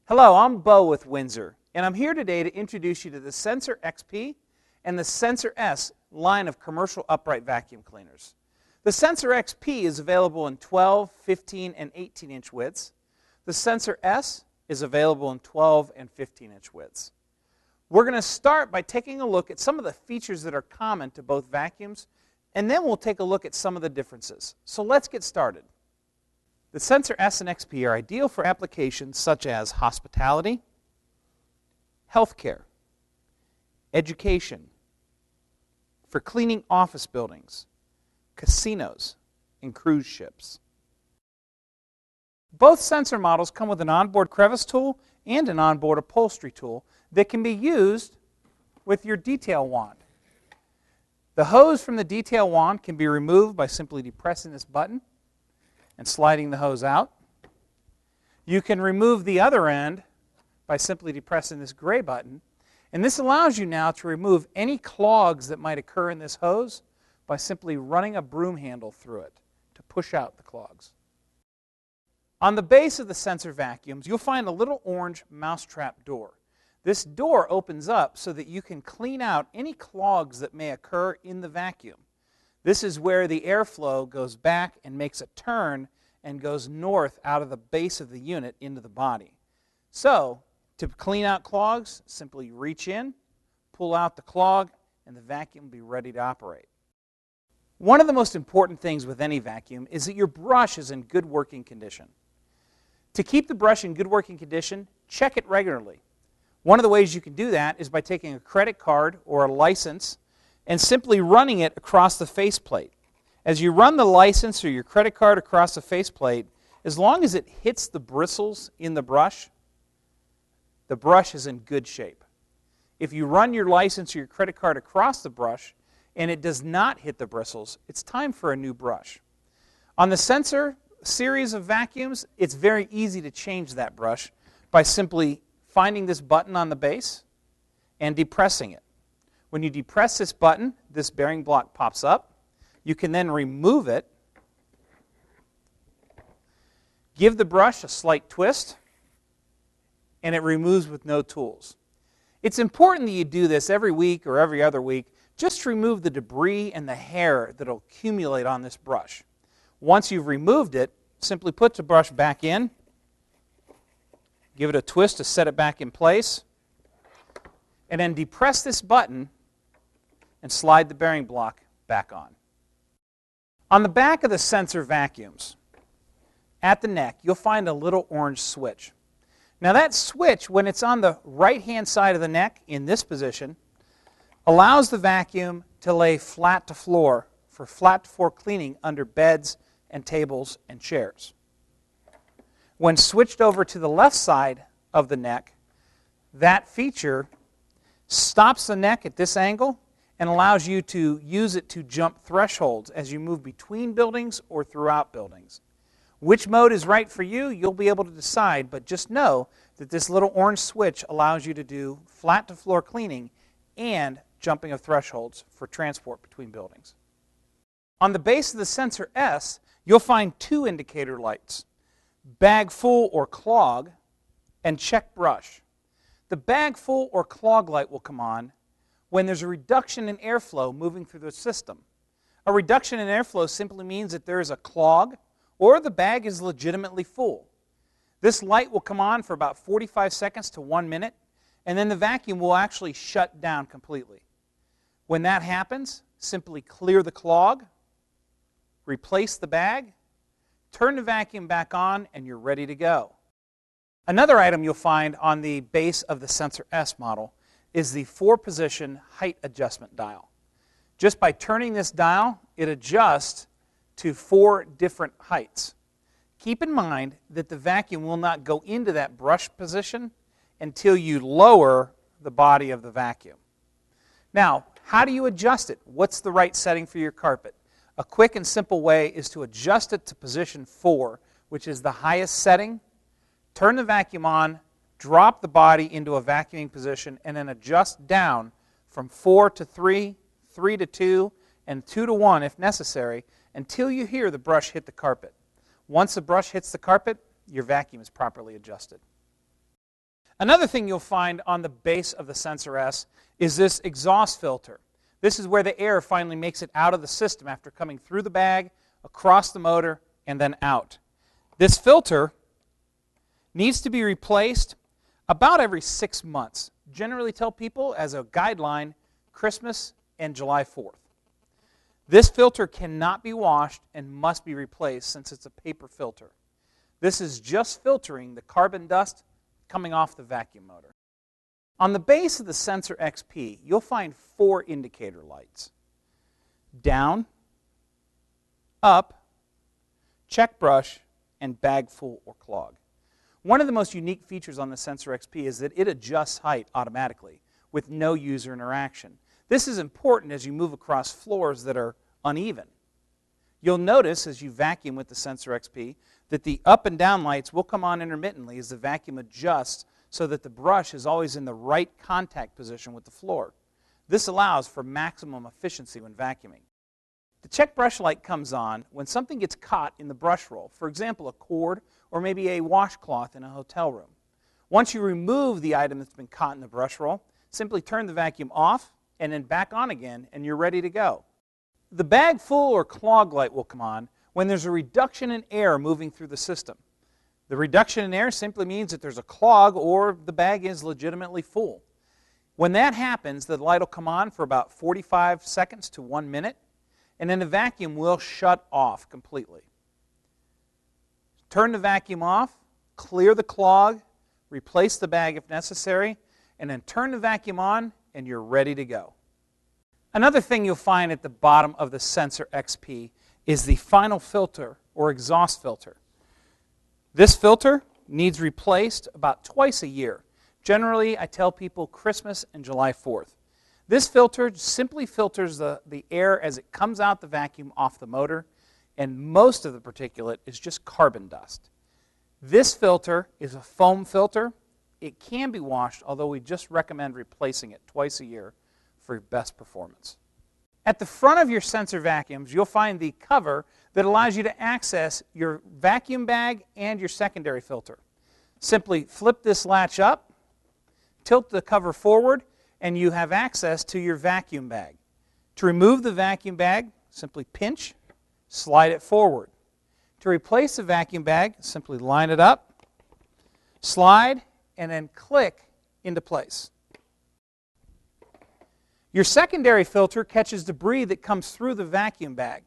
Hello, I'm Bo with Windsor, and I'm here today to introduce you to the Sensor XP and the Sensor S line of commercial upright vacuum cleaners. The Sensor XP is available in 12, 15, and 18-inch widths. The Sensor S is available in 12 and 15-inch widths. We're going to start by taking a look at some of the features that are common to both vacuums, and then we'll take a look at some of the differences. So let's get started. The Sensor S and XP are ideal for applications such as hospitality, healthcare, education, for cleaning office buildings, casinos, and cruise ships. Both sensor models come with an onboard crevice tool and an onboard upholstery tool that can be used with your detail wand. The hose from the detail wand can be removed by simply depressing this button and sliding the hose out. You can remove the other end by simply depressing this gray button, and this allows you now to remove any clogs that might occur in this hose by simply running a broom handle through it to push out the clogs. On the base of the sensor vacuums, you'll find a little orange mousetrap door. This door opens up so that you can clean out any clogs that may occur in the vacuum. This is where the airflow goes back and makes a turn and goes north out of the base of the unit into the body. So, to clean out clogs, simply reach in, pull out the clog, and the vacuum will be ready to operate. One of the most important things with any vacuum is that your brush is in good working condition. To keep the brush in good working condition, check it regularly. One of the ways you can do that is by taking a credit card or a license and simply running it across the faceplate. As you run the license or your credit card across the faceplate, as long as it hits the bristles in the brush is in good shape. If you run your license or your credit card across the brush and it does not hit the bristles, it's time for a new brush. On the sensor series of vacuums, it's very easy to change that brush by simply finding this button on the base and depressing it. When you depress this button, this bearing block pops up. You can then remove it, give the brush a slight twist, and it removes with no tools. It's important that you do this every week or every other week just to remove the debris and the hair that will accumulate on this brush. Once you've removed it, simply put the brush back in, give it a twist to set it back in place, and then depress this button and slide the bearing block back on. On the back of the sensor vacuums, at the neck, you'll find a little orange switch. Now that switch, when it's on the right-hand side of the neck, in this position, allows the vacuum to lay flat to floor for flat to floor cleaning under beds and tables and chairs. When switched over to the left side of the neck, that feature stops the neck at this angle and allows you to use it to jump thresholds as you move between buildings or throughout buildings. Which mode is right for you, you'll be able to decide, but just know that this little orange switch allows you to do flat-to-floor cleaning and jumping of thresholds for transport between buildings. On the base of the Sensor S, you'll find two indicator lights, bag full or clog, and check brush. The bag full or clog light will come on when there's a reduction in airflow moving through the system. A reduction in airflow simply means that there is a clog or the bag is legitimately full. This light will come on for about 45 seconds to 1 minute, and then the vacuum will actually shut down completely. When that happens, simply clear the clog, replace the bag, turn the vacuum back on, and you're ready to go. Another item you'll find on the base of the Sensor S model is the 4-position height adjustment dial. Just by turning this dial, it adjusts to 4 different heights. Keep in mind that the vacuum will not go into that brush position until you lower the body of the vacuum. Now, how do you adjust it? What's the right setting for your carpet? A quick and simple way is to adjust it to position 4, which is the highest setting. Turn the vacuum on, drop the body into a vacuuming position, and then adjust down from 4 to 3, 3 to 2, and 2 to 1 if necessary, until you hear the brush hit the carpet. Once the brush hits the carpet, your vacuum is properly adjusted. Another thing you'll find on the base of the Sensor S is this exhaust filter. This is where the air finally makes it out of the system after coming through the bag, across the motor, and then out. This filter needs to be replaced about every 6 months. Generally tell people, as a guideline, Christmas and July 4th. This filter cannot be washed and must be replaced since it's a paper filter. This is just filtering the carbon dust coming off the vacuum motor. On the base of the Sensor XP, you'll find 4 indicator lights. Down, up, check brush, and bag full or clog. One of the most unique features on the Sensor XP is that it adjusts height automatically with no user interaction. This is important as you move across floors that are uneven. You'll notice as you vacuum with the Sensor XP that the up and down lights will come on intermittently as the vacuum adjusts so that the brush is always in the right contact position with the floor. This allows for maximum efficiency when vacuuming. The check brush light comes on when something gets caught in the brush roll, for example, a cord or maybe a washcloth in a hotel room. Once you remove the item that's been caught in the brush roll, simply turn the vacuum off and then back on again, and you're ready to go. The bag full or clog light will come on when there's a reduction in air moving through the system. The reduction in air simply means that there's a clog or the bag is legitimately full. When that happens, the light will come on for about 45 seconds to 1 minute, and then the vacuum will shut off completely. Turn the vacuum off, clear the clog, replace the bag if necessary, and then turn the vacuum on, and you're ready to go. Another thing you'll find at the bottom of the Sensor XP is the final filter or exhaust filter. This filter needs replaced about twice a year. Generally, I tell people Christmas and July 4th. This filter simply filters the air as it comes out the vacuum off the motor, and most of the particulate is just carbon dust. This filter is a foam filter. It can be washed, although we just recommend replacing it twice a year for best performance. At the front of your Sensor vacuums, you'll find the cover that allows you to access your vacuum bag and your secondary filter. Simply flip this latch up, tilt the cover forward, and you have access to your vacuum bag. To remove the vacuum bag, simply pinch, slide it forward. To replace the vacuum bag, simply line it up, slide, and then click into place. Your secondary filter catches debris that comes through the vacuum bag.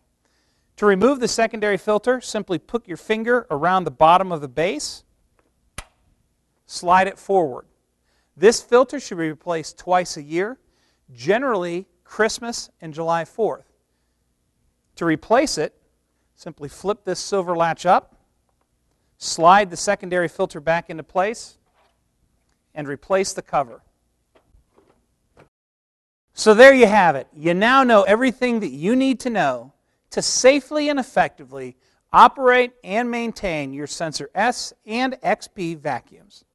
To remove the secondary filter, simply put your finger around the bottom of the base, slide it forward. This filter should be replaced twice a year, generally Christmas and July 4th. To replace it, simply flip this silver latch up, slide the secondary filter back into place, and replace the cover. So there you have it. You now know everything that you need to know to safely and effectively operate and maintain your Sensor S and XP vacuums.